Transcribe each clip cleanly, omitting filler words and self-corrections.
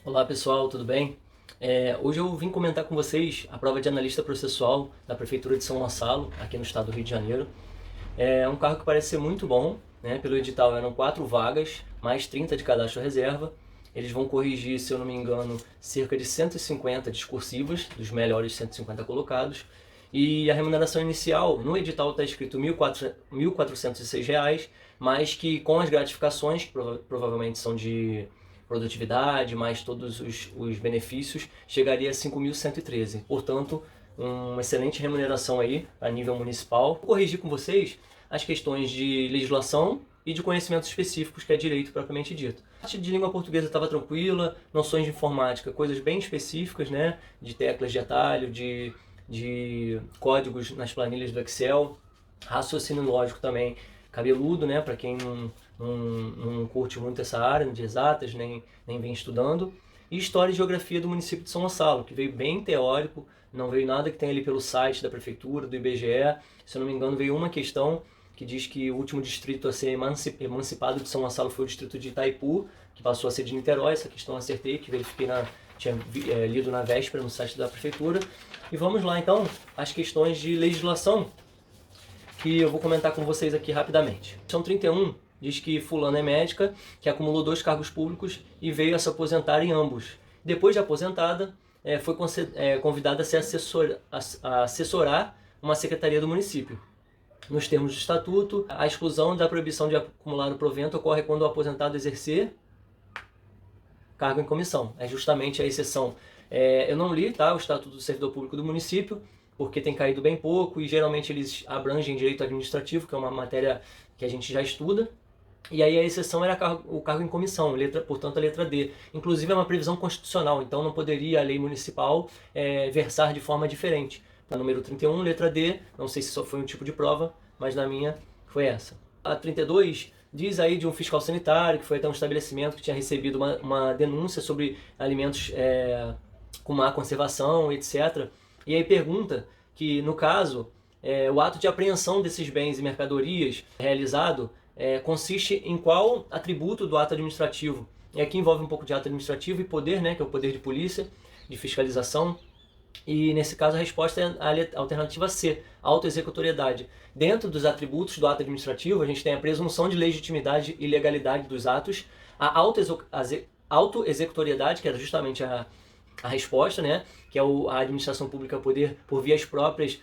Olá pessoal, tudo bem? Hoje eu vim comentar com vocês a prova de analista processual da Prefeitura de São Gonçalo, aqui no estado do Rio de Janeiro. É um cargo que parece ser muito bom, né? Pelo edital eram 4 vagas, mais 30 de cadastro reserva. Eles vão corrigir, se eu não me engano, cerca de 150 discursivas, dos melhores 150 colocados. E a remuneração inicial, no edital está escrito R$ 1.406, mas que com as gratificações, que provavelmente são de produtividade, mais todos os benefícios, chegaria a 5.113. Portanto, uma excelente remuneração aí a nível municipal. Vou corrigir com vocês as questões de legislação e de conhecimentos específicos, que é direito propriamente dito. A parte de língua portuguesa estava tranquila, noções de informática, coisas bem específicas, né? De teclas de atalho, de códigos nas planilhas do Excel, raciocínio lógico também cabeludo, né? Para quem não curte muito essa área de exatas, nem vem estudando. E História e Geografia do município de São Gonçalo, que veio bem teórico, não veio nada que tem ali pelo site da Prefeitura, do IBGE. Se eu não me engano, veio uma questão que diz que o último distrito a ser emancipado de São Gonçalo foi o distrito de Itaipu, que passou a ser de Niterói. Essa questão eu acertei, que verifiquei tinha lido na véspera no site da Prefeitura. E vamos lá então, as questões de legislação, que eu vou comentar com vocês aqui rapidamente. Questão 31 diz que fulano é médica, que acumulou 2 cargos públicos e veio a se aposentar em ambos. Depois de aposentada, foi convidada a se assessorar uma secretaria do município. Nos termos do estatuto, a exclusão da proibição de acumular o provento ocorre quando o aposentado exercer cargo em comissão. É justamente a exceção. Eu não li, tá, o Estatuto do Servidor Público do município, porque tem caído bem pouco e geralmente eles abrangem direito administrativo, que é uma matéria que a gente já estuda. E aí a exceção era o cargo em comissão, portanto a letra D. Inclusive é uma previsão constitucional, então não poderia a lei municipal versar de forma diferente. Na número 31, letra D, não sei se só foi um tipo de prova, mas na minha foi essa. A 32 diz aí de um fiscal sanitário, que foi até um estabelecimento que tinha recebido uma denúncia sobre alimentos com má conservação, etc. E aí pergunta que, no caso, o ato de apreensão desses bens e mercadorias realizado consiste em qual atributo do ato administrativo. E aqui envolve um pouco de ato administrativo e poder, né, que é o poder de polícia, de fiscalização. E nesse caso a resposta é a alternativa C, autoexecutoriedade. Dentro dos atributos do ato administrativo, a gente tem a presunção de legitimidade e legalidade dos atos, a autoexecutoriedade, que era justamente a resposta, né, que é a administração pública poder, por vias próprias,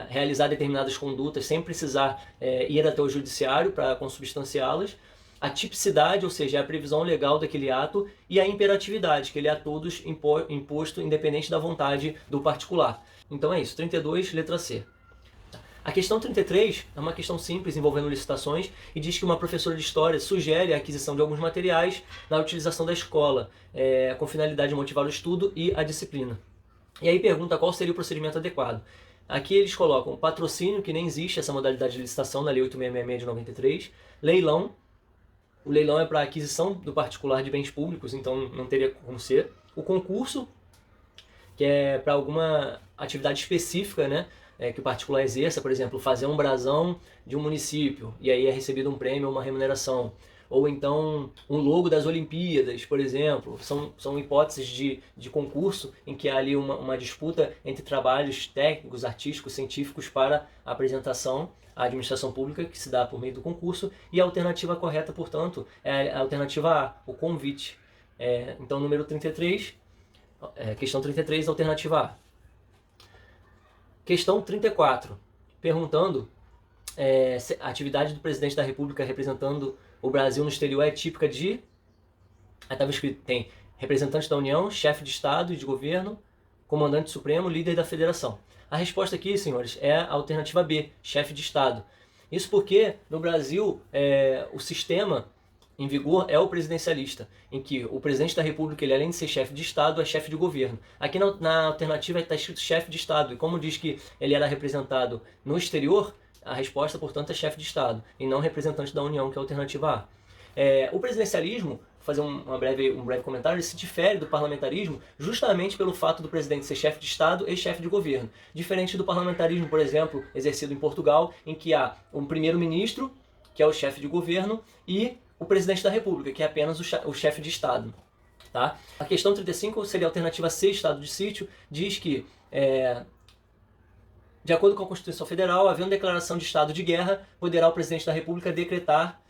realizar determinadas condutas sem precisar ir até o judiciário para consubstanciá-las. A tipicidade, ou seja, a previsão legal daquele ato, e a imperatividade, que ele é a todos imposto independente da vontade do particular. Então é isso, 32, letra C. A questão 33 é uma questão simples envolvendo licitações e diz que uma professora de história sugere a aquisição de alguns materiais na utilização da escola, com finalidade de motivar o estudo e a disciplina. E aí pergunta qual seria o procedimento adequado. Aqui eles colocam patrocínio, que nem existe essa modalidade de licitação na Lei 8666 de 93, leilão. O leilão é para aquisição do particular de bens públicos, então não teria como ser. O concurso, que é para alguma atividade específica, né, que o particular exerça, por exemplo, fazer um brasão de um município, e aí é recebido um prêmio ou uma remuneração. Ou então um logo das Olimpíadas, por exemplo. São hipóteses de concurso em que há ali uma disputa entre trabalhos técnicos, artísticos, científicos para a apresentação à administração pública, que se dá por meio do concurso. E a alternativa correta, portanto, é a alternativa A, o convite. Então, número 33, questão 33, alternativa A. Questão 34, perguntando se a atividade do presidente da República representando o Brasil no exterior é típica de... Aí estava escrito, tem representante da União, chefe de Estado e de governo, comandante supremo, líder da federação. A resposta aqui, senhores, é a alternativa B, chefe de Estado. Isso porque no Brasil o sistema em vigor é o presidencialista, em que o presidente da República, ele, além de ser chefe de Estado, é chefe de governo. Aqui na alternativa está escrito chefe de Estado, e como diz que ele era representado no exterior, a resposta, portanto, é chefe de Estado, e não representante da União, que é a alternativa A. O presidencialismo, vou fazer um breve comentário, ele se difere do parlamentarismo justamente pelo fato do presidente ser chefe de Estado e chefe de governo. Diferente do parlamentarismo, por exemplo, exercido em Portugal, em que há um primeiro-ministro, que é o chefe de governo, e o presidente da República, que é apenas o chefe de Estado. Tá? A questão 35 seria a alternativa C, estado de sítio, diz que, de acordo com a Constituição Federal, havendo declaração de estado de guerra, poderá o presidente da República decretar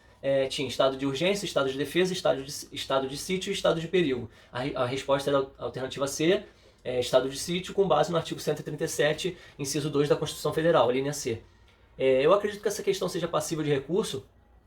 tinha estado de urgência, estado de defesa, estado de sítio e estado de perigo. A resposta era a alternativa C, estado de sítio, com base no artigo 137, inciso 2 da Constituição Federal, a linha C. Eu acredito que essa questão seja passível de recurso,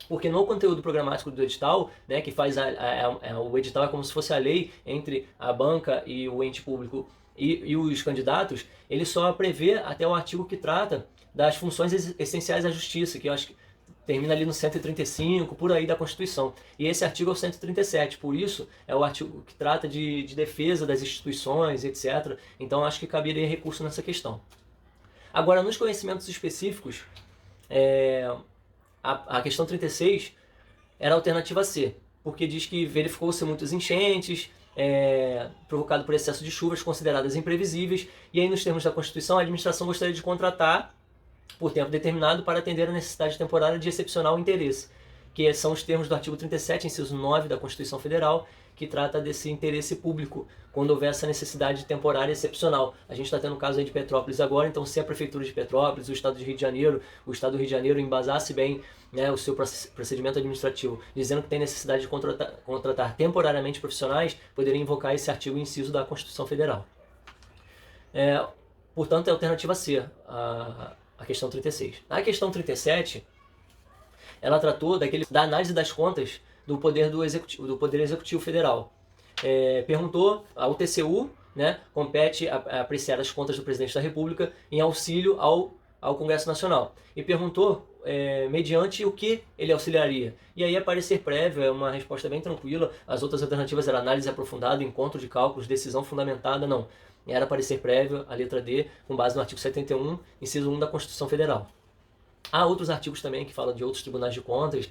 porque no conteúdo programático do edital, né, que faz o edital é como se fosse a lei entre a banca e o ente público e os candidatos, ele só prevê até o artigo que trata das funções essenciais à justiça, que eu acho que termina ali no 135, por aí da Constituição. E esse artigo é o 137, por isso é o artigo que trata de defesa das instituições, etc. Então acho que caberia recurso nessa questão. Agora, nos conhecimentos específicos, a questão 36 era a alternativa C, porque diz que verificou-se muitas enchentes, provocado por excesso de chuvas consideradas imprevisíveis, e aí nos termos da Constituição a administração gostaria de contratar por tempo determinado para atender a necessidade temporária de excepcional interesse, que são os termos do artigo 37, inciso 9 da Constituição Federal, que trata desse interesse público, quando houver essa necessidade temporária excepcional. A gente está tendo o caso aí de Petrópolis agora, então se a Prefeitura de Petrópolis, o Estado do Rio de Janeiro embasasse bem, né, o seu procedimento administrativo, dizendo que tem necessidade de contratar temporariamente profissionais, poderia invocar esse artigo inciso da Constituição Federal. Portanto, é a alternativa C, a questão 36. A questão 37, ela tratou da análise das contas do Poder Executivo Federal. Perguntou ao TCU, né, compete apreciar as contas do Presidente da República em auxílio ao Congresso Nacional. E perguntou mediante o que ele auxiliaria. E aí, a parecer prévio, é uma resposta bem tranquila. As outras alternativas eram análise aprofundada, encontro de cálculos, decisão fundamentada, não. Era parecer prévio, a letra D, com base no artigo 71, inciso 1 da Constituição Federal. Há outros artigos também que falam de outros tribunais de contas,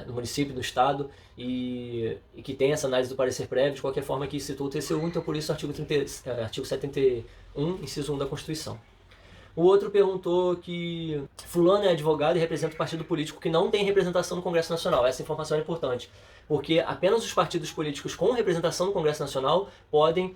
no município, no estado, e que tem essa análise do parecer prévio, de qualquer forma que citou o TCU, então por isso artigo 71, inciso 1 da Constituição. O outro perguntou que fulano é advogado e representa um partido político que não tem representação no Congresso Nacional. Essa informação é importante, porque apenas os partidos políticos com representação no Congresso Nacional podem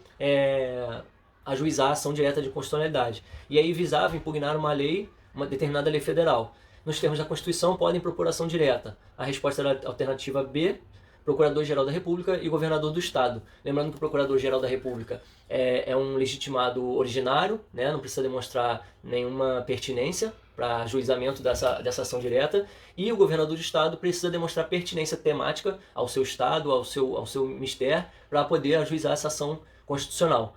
ajuizar a ação direta de constitucionalidade. E aí visava impugnar uma determinada lei federal. Nos termos da Constituição, podem propor ação direta. A resposta era a alternativa B, Procurador-Geral da República e Governador do Estado. Lembrando que o Procurador-Geral da República é um legitimado originário, né? Não precisa demonstrar nenhuma pertinência para ajuizamento dessa ação direta, e o Governador do Estado precisa demonstrar pertinência temática ao seu Estado, ao seu ministério, para poder ajuizar essa ação constitucional.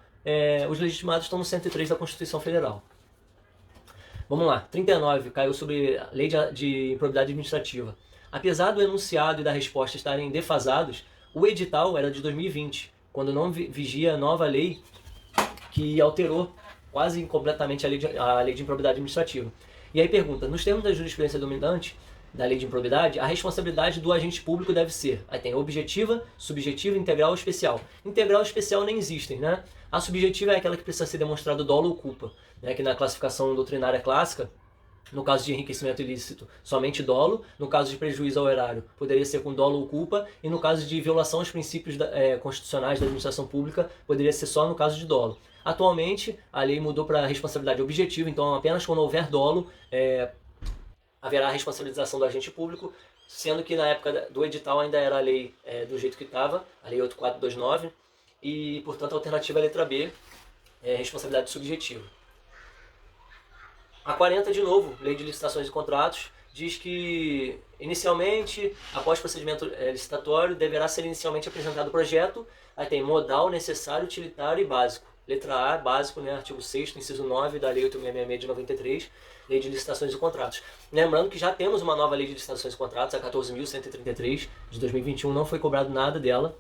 Os legitimados estão no 103 da Constituição Federal. Vamos lá, 39, caiu sobre a Lei de Improbidade Administrativa. Apesar do enunciado e da resposta estarem defasados, o edital era de 2020, quando não vigia a nova lei que alterou quase completamente a lei de improbidade administrativa. E aí pergunta, nos termos da jurisprudência dominante da lei de improbidade, a responsabilidade do agente público deve ser, aí tem objetiva, subjetiva, integral ou especial. Integral e especial nem existem, né? A subjetiva é aquela que precisa ser demonstrado dolo ou culpa, né? Que na classificação doutrinária clássica, no caso de enriquecimento ilícito, somente dolo. No caso de prejuízo ao erário, poderia ser com dolo ou culpa. E no caso de violação aos princípios constitucionais da administração pública, poderia ser só no caso de dolo. Atualmente, a lei mudou para a responsabilidade objetiva, então apenas quando houver dolo, haverá a responsabilização do agente público, sendo que na época do edital ainda era a lei do jeito que estava, a lei 8429, e, portanto, a alternativa é a letra B, responsabilidade subjetiva. A 40, de novo, Lei de Licitações e Contratos, diz que, inicialmente, após procedimento licitatório, deverá ser inicialmente apresentado o projeto, aí tem modal, necessário, utilitário e básico. Letra A, básico, né, artigo 6º, inciso 9 da Lei 8666 de 93, Lei de Licitações e Contratos. Lembrando que já temos uma nova Lei de Licitações e Contratos, a 14.133, de 2021, não foi cobrado nada dela.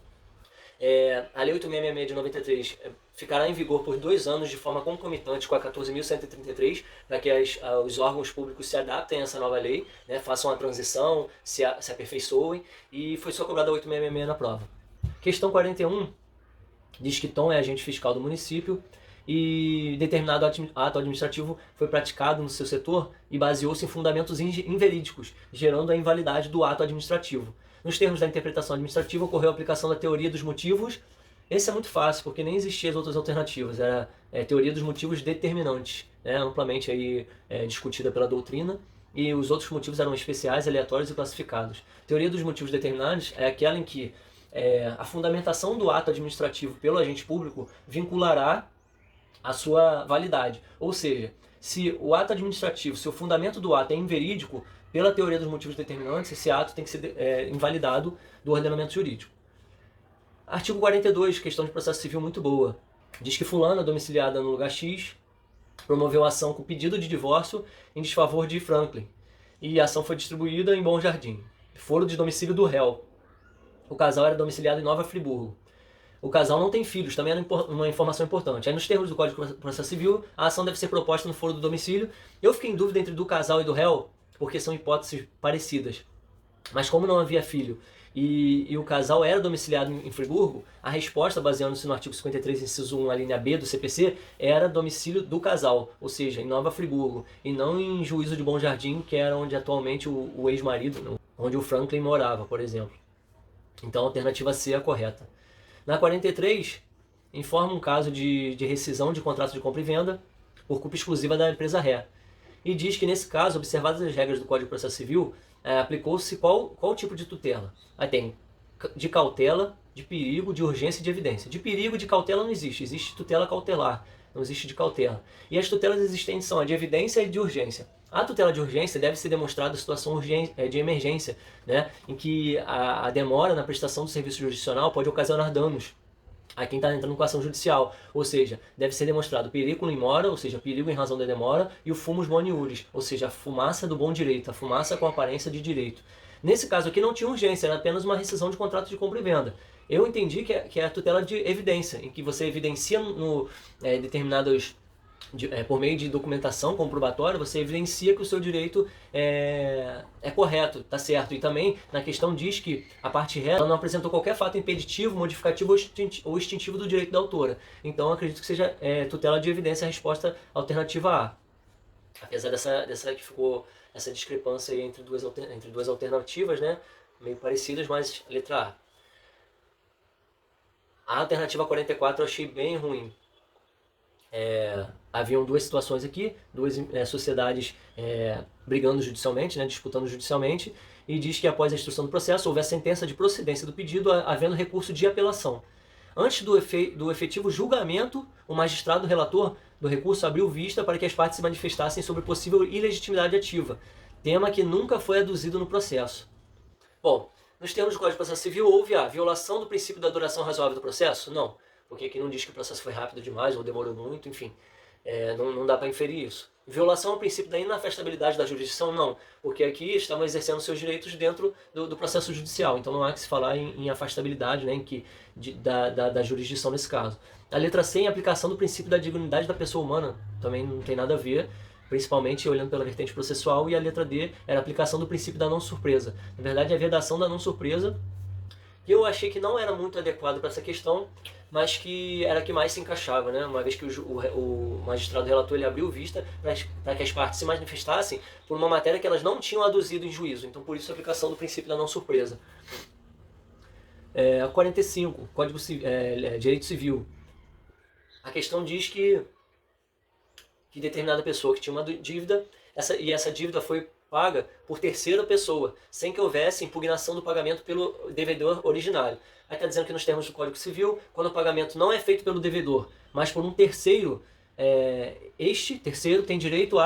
A Lei 8666 de 93 ficará em vigor por 2 anos de forma concomitante com a 14.133, para que os órgãos públicos se adaptem a essa nova lei, né, façam a transição, se aperfeiçoem, e foi só cobrada a 8666 na prova. Questão 41 diz que Tom é agente fiscal do município e determinado ato administrativo foi praticado no seu setor e baseou-se em fundamentos inverídicos, gerando a invalidade do ato administrativo. Nos termos da interpretação administrativa, ocorreu a aplicação da teoria dos motivos Esse é muito fácil, porque nem existiam as outras alternativas. Era teoria dos motivos determinantes, né? Amplamente aí, discutida pela doutrina, e os outros motivos eram especiais, aleatórios e classificados. Teoria dos motivos determinantes é aquela em que a fundamentação do ato administrativo pelo agente público vinculará a sua validade. Ou seja, se o ato administrativo, se o fundamento do ato é inverídico, pela teoria dos motivos determinantes, esse ato tem que ser invalidado do ordenamento jurídico. Artigo 42, questão de processo civil muito boa. Diz que fulana, domiciliada no lugar X, promoveu ação com pedido de divórcio em desfavor de Franklin. E a ação foi distribuída em Bom Jardim. Foro de domicílio do réu. O casal era domiciliado em Nova Friburgo. O casal não tem filhos, também é uma informação importante. Aí nos termos do Código de Processo Civil, a ação deve ser proposta no foro do domicílio. Eu fiquei em dúvida entre do casal e do réu, porque são hipóteses parecidas. Mas como não havia filho e o casal era domiciliado em Friburgo, a resposta, baseando-se no artigo 53, inciso 1, a linha B do CPC, era domicílio do casal, ou seja, em Nova Friburgo, e não em Juízo de Bom Jardim, que era onde atualmente o ex-marido, onde o Franklin morava, por exemplo. Então a alternativa C é a correta. Na 43, informa um caso de rescisão de contrato de compra e venda por culpa exclusiva da empresa ré. E diz que, nesse caso, observadas as regras do Código de Processo Civil, aplicou-se qual tipo de tutela? Aí tem de cautela, de perigo, de urgência e de evidência. De perigo e de cautela não existe, existe tutela cautelar, não existe de cautela. E as tutelas existentes são a de evidência e de urgência. A tutela de urgência deve ser demonstrada em situação de emergência, né, em que a demora na prestação do serviço jurisdicional pode ocasionar danos a quem está entrando com a ação judicial. Ou seja, deve ser demonstrado perigo in mora, ou seja, perigo em razão da demora, e o fumus boni iuris, ou seja, a fumaça do bom direito, a fumaça com aparência de direito. Nesse caso aqui não tinha urgência, era apenas uma rescisão de contrato de compra e venda. Eu entendi que é a tutela de evidência, em que você evidencia determinados por meio de documentação comprobatória, você evidencia que o seu direito é correto, está certo. E também na questão diz que a parte ré não apresentou qualquer fato impeditivo, modificativo ou extintivo do direito da autora. Então acredito que seja tutela de evidência a resposta alternativa A. Apesar dessa que ficou essa discrepância aí entre duas alternativas, né, meio parecidas, mas letra A. A alternativa 44 eu achei bem ruim. Haviam duas situações aqui, duas sociedades brigando judicialmente, né, disputando judicialmente, e diz que após a instrução do processo houve a sentença de procedência do pedido, havendo recurso de apelação. Antes do efetivo julgamento, o magistrado relator do recurso abriu vista para que as partes se manifestassem sobre possível ilegitimidade ativa, tema que nunca foi aduzido no processo. Bom, nos termos do Código de Processo Civil, houve a violação do princípio da duração razoável do processo? Não, porque aqui não diz que o processo foi rápido demais ou demorou muito, enfim. Não dá para inferir isso. Violação ao princípio da inafastabilidade da jurisdição? Não, porque aqui estamos exercendo seus direitos dentro do processo judicial, então não há que se falar em afastabilidade, né, da jurisdição nesse caso. A letra C, em aplicação do princípio da dignidade da pessoa humana, também não tem nada a ver, principalmente olhando pela vertente processual. E a letra D era a aplicação do princípio da não surpresa. Na verdade, a vedação da não surpresa, que eu achei que não era muito adequado para essa questão, mas que era a que mais se encaixava, né? Uma vez que o magistrado relator ele abriu vista para que as partes se manifestassem por uma matéria que elas não tinham aduzido em juízo. Então, por isso, a aplicação do princípio da não surpresa. 45, Código Direito Civil. A questão diz que determinada pessoa que tinha uma dívida, essa dívida foi paga por terceira pessoa, sem que houvesse impugnação do pagamento pelo devedor originário. Aí está dizendo que nos termos do Código Civil, quando o pagamento não é feito pelo devedor, mas por um terceiro, este terceiro tem direito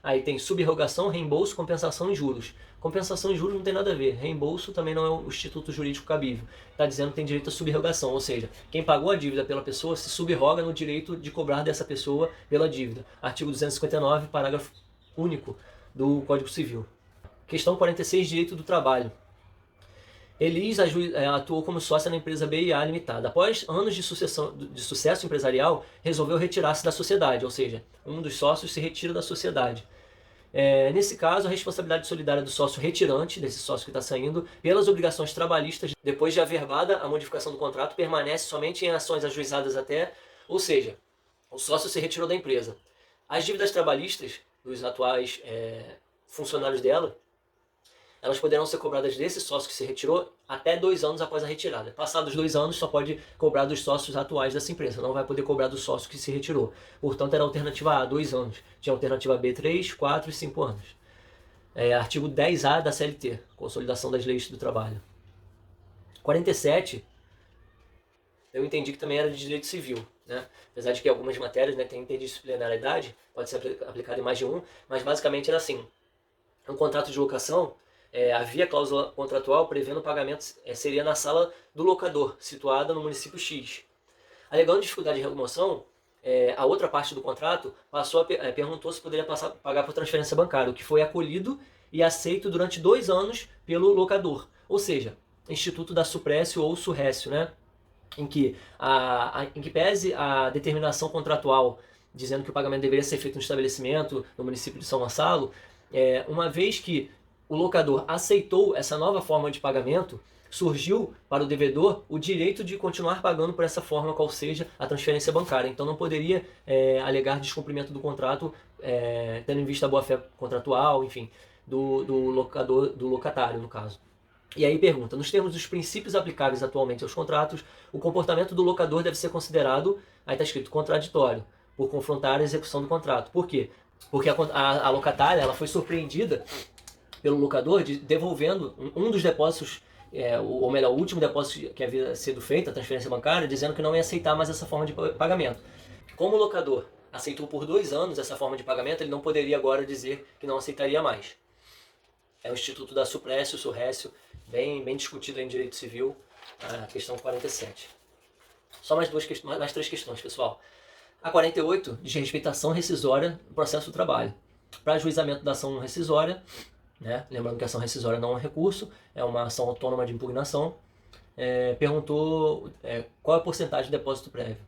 aí tem subrogação, reembolso, compensação e juros. Compensação e juros não tem nada a ver, reembolso também não é o instituto jurídico cabível. Está dizendo que tem direito à subrogação, ou seja, quem pagou a dívida pela pessoa se subroga no direito de cobrar dessa pessoa pela dívida. Artigo 259, parágrafo único do Código Civil. Questão 46, direito do trabalho. Elis atuou como sócia na empresa BIA Limitada. Após anos de sucesso empresarial, resolveu retirar-se da sociedade, ou seja, um dos sócios se retira da sociedade. Nesse caso, a responsabilidade solidária do sócio retirante, desse sócio que está saindo, pelas obrigações trabalhistas, depois de averbada a modificação do contrato, permanece somente em ações ajuizadas ou seja, o sócio se retirou da empresa. As dívidas trabalhistas dos atuais funcionários dela, elas poderão ser cobradas desse sócio que se retirou até 2 anos após a retirada. Passados 2 anos, só pode cobrar dos sócios atuais dessa empresa, não vai poder cobrar do sócio que se retirou. Portanto, era a alternativa A, 2 anos. Tinha a alternativa B, 3, 4 e 5 anos. Artigo 10A da CLT, Consolidação das Leis do Trabalho. 47, eu entendi que também era de direito civil, né? Apesar de que algumas matérias, né, têm interdisciplinariedade, pode ser aplicado em mais de um, mas basicamente era assim: um contrato de locação, havia cláusula contratual prevendo o pagamento seria na sala do locador, situada no município X. Alegando dificuldade de remoção, a outra parte do contrato perguntou se poderia pagar por transferência bancária, o que foi acolhido e aceito durante 2 anos pelo locador. Ou seja, Instituto da Suprécio ou Surrécio, né? Em que pese a determinação contratual dizendo que o pagamento deveria ser feito no estabelecimento no município de São Gonçalo, uma vez que o locador aceitou essa nova forma de pagamento, surgiu para o devedor o direito de continuar pagando por essa forma, qual seja a transferência bancária. Então não poderia alegar descumprimento do contrato, tendo em vista a boa-fé contratual, enfim, do locador, do locatário, no caso. E aí pergunta: nos termos dos princípios aplicáveis atualmente aos contratos, o comportamento do locador deve ser considerado, aí está escrito, contraditório, por confrontar a execução do contrato. Por quê? Porque a locatária ela foi surpreendida pelo locador devolvendo um dos depósitos, ou melhor, o último depósito que havia sido feito, a transferência bancária, dizendo que não ia aceitar mais essa forma de pagamento. Como o locador aceitou por 2 anos essa forma de pagamento, ele não poderia agora dizer que não aceitaria mais. É o Instituto da Suprécio, Surrécio, bem discutido em direito civil, a questão 47. Só mais 3 questões, pessoal. A 48, de respeitação rescisória no processo do trabalho. Para ajuizamento da ação rescisória, né, lembrando que a ação rescisória não é um recurso, é uma ação autônoma de impugnação, perguntou qual é a porcentagem de depósito prévio.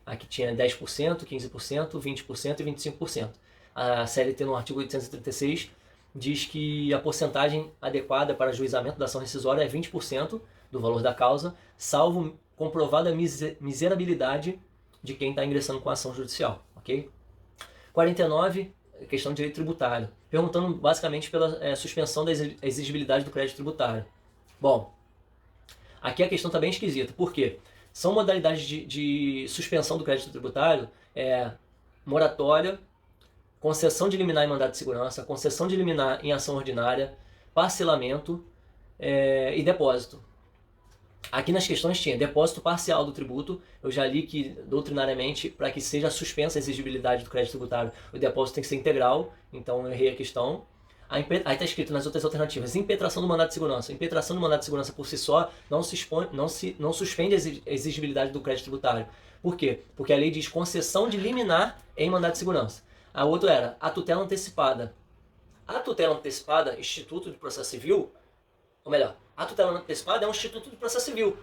Aqui tinha 10%, 15%, 20% e 25%. A CLT no artigo 836 diz que a porcentagem adequada para ajuizamento da ação rescisória é 20% do valor da causa, salvo comprovada miserabilidade de quem está ingressando com a ação judicial. Ok? 49, questão de direito tributário, perguntando basicamente pela suspensão da exigibilidade do crédito tributário. Bom, aqui a questão está bem esquisita. Por quê? São modalidades de suspensão do crédito tributário, moratória, concessão de liminar em mandado de segurança, concessão de liminar em ação ordinária, parcelamento e depósito. Aqui nas questões tinha depósito parcial do tributo. Eu já li que, doutrinariamente, para que seja suspensa a exigibilidade do crédito tributário, o depósito tem que ser integral, então eu errei a questão. Aí está escrito nas outras alternativas: impetração do mandado de segurança. Impetração do mandado de segurança por si só não suspende a exigibilidade do crédito tributário. Por quê? Porque a lei diz concessão de liminar em mandado de segurança. A outra era a tutela antecipada. A tutela antecipada, Instituto de Processo Civil, ou melhor, a tutela antecipada é um instituto de processo civil.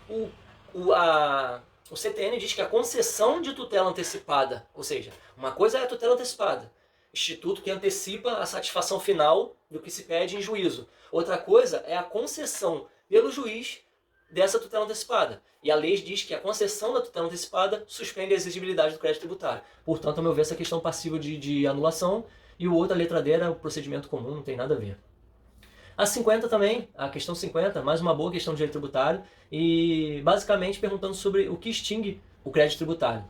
O CTN diz que a concessão de tutela antecipada, ou seja, uma coisa é a tutela antecipada, instituto que antecipa a satisfação final do que se pede em juízo. Outra coisa é a concessão pelo juiz dessa tutela antecipada. E a lei diz que a concessão da tutela antecipada suspende a exigibilidade do crédito tributário. Portanto, ao meu ver, essa questão passível de anulação, e o outro, a letra D, era o procedimento comum, não tem nada a ver. A 50 também, a questão 50, mais uma boa questão de direito tributário, e basicamente perguntando sobre o que extingue o crédito tributário.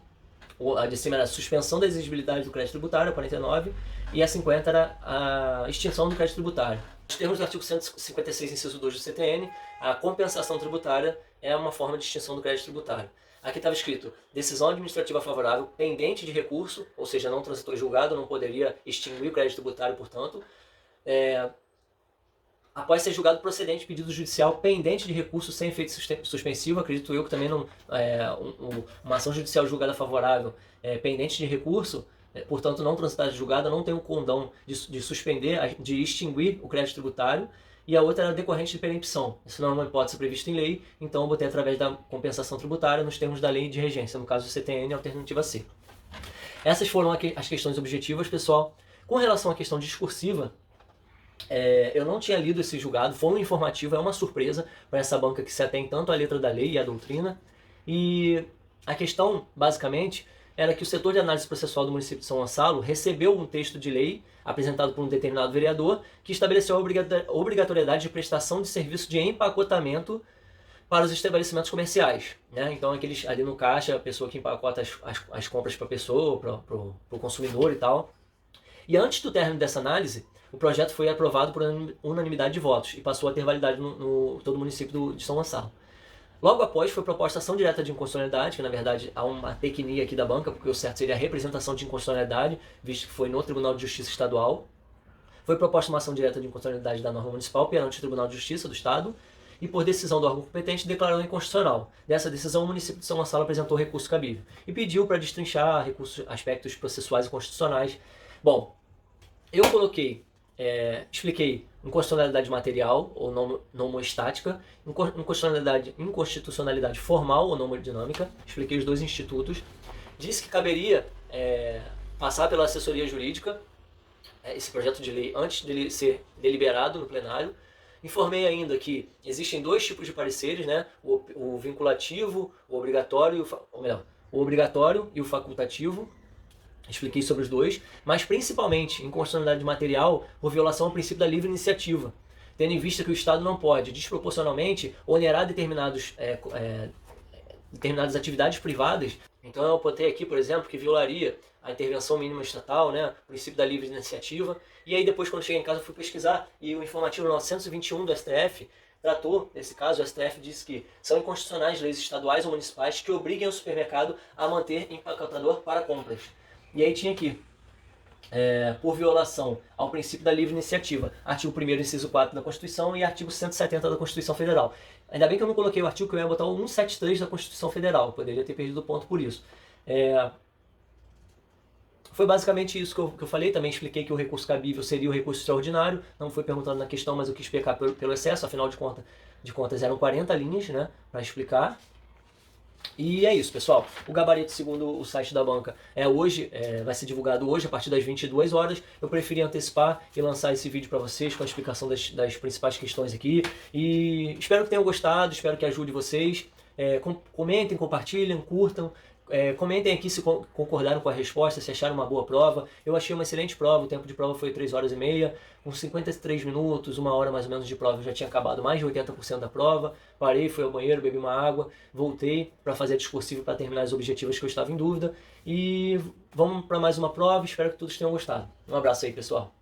A de cima era a suspensão da exigibilidade do crédito tributário, a 49, e a 50 era a extinção do crédito tributário. Nos termos do artigo 156, inciso 2 do CTN, a compensação tributária é uma forma de extinção do crédito tributário. Aqui estava escrito: decisão administrativa favorável pendente de recurso, ou seja, não transitou em julgado, não poderia extinguir o crédito tributário, portanto, após ser julgado procedente pedido judicial pendente de recurso sem efeito suspensivo. Acredito eu que também não, uma ação judicial julgada favorável pendente de recurso, portanto não transitada de julgada, não tem o condão de suspender, de extinguir o crédito tributário. E a outra era decorrente de perempção. Isso não é uma hipótese prevista em lei, então eu botei através da compensação tributária nos termos da lei de regência, no caso do CTN, alternativa C. Essas foram as questões objetivas, pessoal. Com relação à questão discursiva, eu não tinha lido esse julgado, foi um informativo, é uma surpresa para essa banca que se atém tanto à letra da lei e à doutrina. E a questão, basicamente, era que o setor de análise processual do município de São Gonçalo recebeu um texto de lei apresentado por um determinado vereador que estabeleceu a obrigatoriedade de prestação de serviço de empacotamento para os estabelecimentos comerciais, né? Então aqueles ali no caixa, a pessoa que empacota as compras para a pessoa, para o consumidor e tal. E antes do término dessa análise, o projeto foi aprovado por unanimidade de votos e passou a ter validade no todo o município de São Gonçalo. Logo após foi proposta ação direta de inconstitucionalidade, que na verdade há uma tecnia aqui da banca, porque o certo seria a representação de inconstitucionalidade, visto que foi no Tribunal de Justiça Estadual. Foi proposta uma ação direta de inconstitucionalidade da norma municipal perante o Tribunal de Justiça do Estado e, por decisão do órgão competente, declarou inconstitucional. Dessa decisão, o município de São Gonçalo apresentou recurso cabível e pediu para destrinchar aspectos processuais e constitucionais. Bom, eu expliquei inconstitucionalidade material ou nomostática, inconstitucionalidade formal ou nomodinâmica, expliquei os dois institutos, disse que caberia passar pela assessoria jurídica esse projeto de lei antes dele ser deliberado no plenário. Informei ainda que existem dois tipos de pareceres, né? O vinculativo, o obrigatório, o obrigatório e o facultativo. Expliquei sobre os dois, mas principalmente inconstitucionalidade material por violação ao princípio da livre iniciativa, tendo em vista que o Estado não pode desproporcionalmente onerar determinadas atividades privadas. Então eu botei aqui, por exemplo, que violaria a intervenção mínima estatal, né, o princípio da livre iniciativa. E aí depois, quando cheguei em casa, eu fui pesquisar e o informativo 921 do STF tratou desse caso. O STF disse que são inconstitucionais leis estaduais ou municipais que obriguem o supermercado a manter empacotador para compras. E aí tinha aqui, por violação ao princípio da livre iniciativa, artigo 1º, inciso 4 da Constituição e artigo 170 da Constituição Federal. Ainda bem que eu não coloquei o artigo, que eu ia botar o 173 da Constituição Federal, eu poderia ter perdido o ponto por isso. Foi basicamente isso que eu falei. Também expliquei que o recurso cabível seria o recurso extraordinário, não foi perguntado na questão, mas eu quis explicar pelo excesso, afinal de contas eram 40 linhas, né, para explicar. E é isso, pessoal. O gabarito, segundo o site da banca, vai ser divulgado hoje, a partir das 22 horas. Eu preferi antecipar e lançar esse vídeo para vocês com a explicação das principais questões aqui. E espero que tenham gostado, espero que ajude vocês. Comentem, compartilhem, curtam. Comentem aqui se concordaram com a resposta, se acharam uma boa prova. Eu achei uma excelente prova, o tempo de prova foi 3 horas e meia, com 53 minutos, 1 hora mais ou menos de prova. Eu já tinha acabado mais de 80% da prova, parei, fui ao banheiro, bebi uma água, voltei para fazer a discursiva para terminar as objetivas que eu estava em dúvida. E vamos para mais uma prova, espero que todos tenham gostado. Um abraço aí, pessoal.